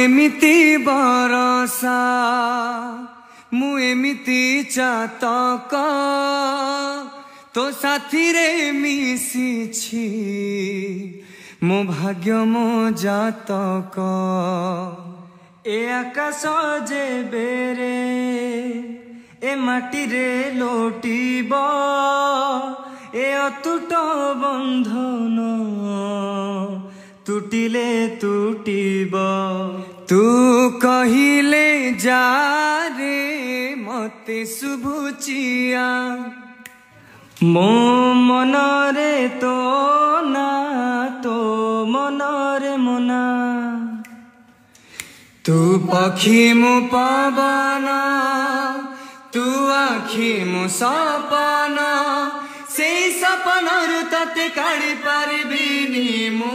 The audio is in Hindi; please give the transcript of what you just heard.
एमिति बरसा मु एमिति चातक तो साथी रे मिशिछि मो भाग्य मो जातक ए आकाश जे बेरे ए माटी रे लोटिब ए अतुट बंधन टूटिले टूटिब तू कहिले जा रे मते शुभुचिया मो मन रे तो ना तो मन रे मना तू पक्षी मु पवन तू आखि मु सपन से सपन तते काढ़ी पारिबिनी मु।